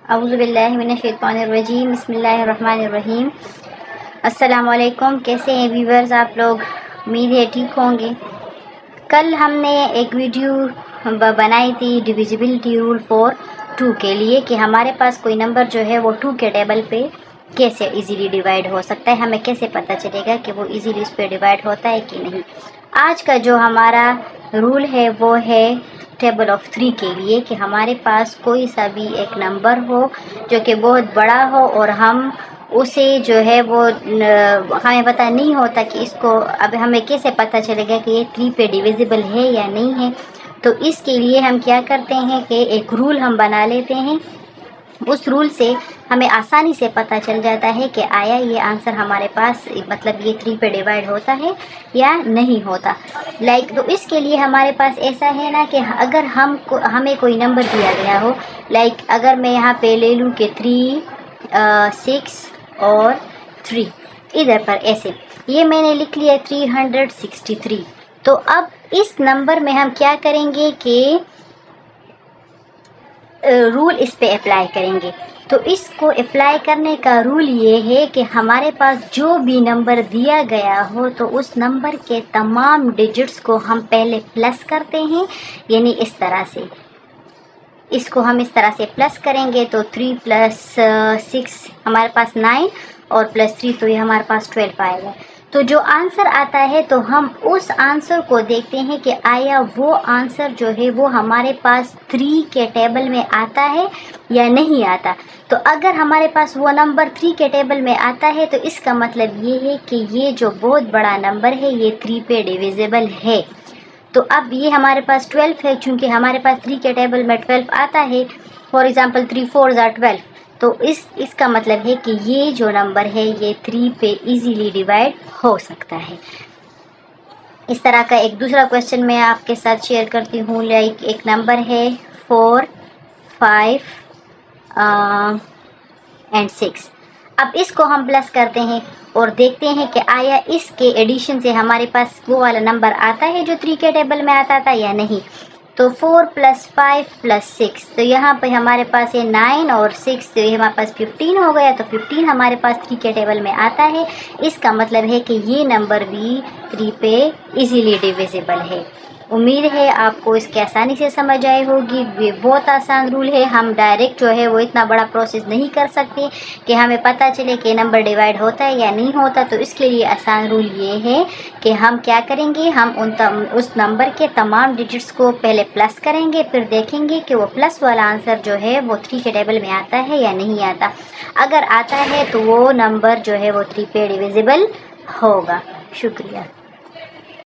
اعوذ باللہ من الشیطان الرجیم، بسم اللہ الرحمن الرحیم۔ السلام علیکم، کیسے ہیں ویورز آپ لوگ؟ امید ہے ٹھیک ہوں گے۔ کل ہم نے ایک ویڈیو بنائی تھی ڈویزیبلٹی رول فور 2 کے لیے کہ ہمارے پاس کوئی نمبر جو ہے وہ 2 کے ٹیبل پہ کیسے ایزیلی ڈیوائیڈ ہو سکتا ہے، ہمیں کیسے پتہ چلے گا کہ وہ ایزیلی اس پہ ڈیوائیڈ ہوتا ہے کہ نہیں۔ آج کا جو ہمارا رول ہے وہ ہے ٹیبل آف 3 کے لیے کہ ہمارے پاس کوئی سا بھی ایک نمبر ہو جو کہ بہت بڑا ہو اور ہم اسے جو ہے وہ ہمیں پتہ نہیں ہوتا کہ اس کو اب ہمیں کیسے پتہ چلے گا کہ یہ 3 پہ ڈیویزیبل ہے یا نہیں ہے۔ تو اس کے لیے ہم کیا کرتے ہیں کہ ایک رول ہم بنا لیتے ہیں۔ اس رول سے ہمیں آسانی سے پتہ چل جاتا ہے کہ آیا یہ آنسر ہمارے پاس مطلب یہ 3 پہ ڈیوائیڈ ہوتا ہے یا نہیں ہوتا۔ تو اس کے لیے ہمارے پاس ایسا ہے نا کہ اگر ہمیں کوئی نمبر دیا گیا ہو، اگر میں یہاں پہ لے لوں کہ 3 6 اور 3 ادھر پر ایسے، یہ میں نے لکھ لیا 363۔ تو اب اس نمبر میں ہم کیا کریں گے کہ رول اس پہ اپلائی کریں گے۔ تو اس کو اپلائی کرنے کا رول یہ ہے کہ ہمارے پاس جو بھی نمبر دیا گیا ہو تو اس نمبر کے تمام ڈیجٹس کو ہم پہلے پلس کرتے ہیں، یعنی اس طرح سے اس کو ہم اس طرح سے پلس کریں گے تو 3 + 6 ہمارے پاس 9 اور +3 تو یہ ہمارے پاس 12 آئے گا۔ تو جو آنسر آتا ہے تو ہم اس آنسر کو دیکھتے ہیں کہ آیا وہ آنسر جو ہے وہ ہمارے پاس 3 کے ٹیبل میں آتا ہے یا نہیں آتا۔ تو اگر ہمارے پاس وہ نمبر 3 کے ٹیبل میں آتا ہے تو اس کا مطلب یہ ہے کہ یہ جو بہت بڑا نمبر ہے یہ 3 پہ ڈیویزیبل ہے۔ تو اب یہ ہمارے پاس 12 ہے، چونکہ ہمارے پاس 3 کے ٹیبل میں 12 آتا ہے، فار ایگزامپل 3 4 = 12، تو اس کا مطلب ہے کہ یہ جو نمبر ہے یہ 3 پہ ایزیلی ڈیوائیڈ ہو سکتا ہے۔ اس طرح کا ایک دوسرا کویسچن میں آپ کے ساتھ شیئر کرتی ہوں۔ ایک نمبر ہے 4 5 اور 6۔ اب اس کو ہم پلس کرتے ہیں اور دیکھتے ہیں کہ آیا اس کے ایڈیشن سے ہمارے پاس وہ والا نمبر آتا ہے جو 3 کے ٹیبل میں آتا تھا یا نہیں۔ تو 4 + 5 + 6، تو یہاں پہ ہمارے پاس یہ 9 اور 6، تو یہ ہمارے پاس 15 ہو گیا۔ تو 15 ہمارے پاس 3 کے ٹیبل میں آتا ہے، اس کا مطلب ہے کہ یہ نمبر بھی 3 پہ ایزیلی ڈیویزیبل ہے۔ امید ہے آپ کو اس کی آسانی سے سمجھ آئی ہوگی۔ یہ بہت آسان رول ہے، ہم ڈائریکٹ جو ہے وہ اتنا بڑا پروسیس نہیں کر سکتے کہ ہمیں پتہ چلے کہ نمبر ڈیوائیڈ ہوتا ہے یا نہیں ہوتا۔ تو اس کے لیے آسان رول یہ ہے کہ ہم کیا کریں گے، ہم اس نمبر کے تمام ڈیجٹس کو پہلے پلس کریں گے، پھر دیکھیں گے کہ وہ پلس والا آنسر جو ہے وہ 3 کے ٹیبل میں آتا ہے یا نہیں آتا۔ اگر آتا ہے تو وہ نمبر جو ہے وہ 3 پہ ڈیویزیبل ہوگا۔ شکریہ۔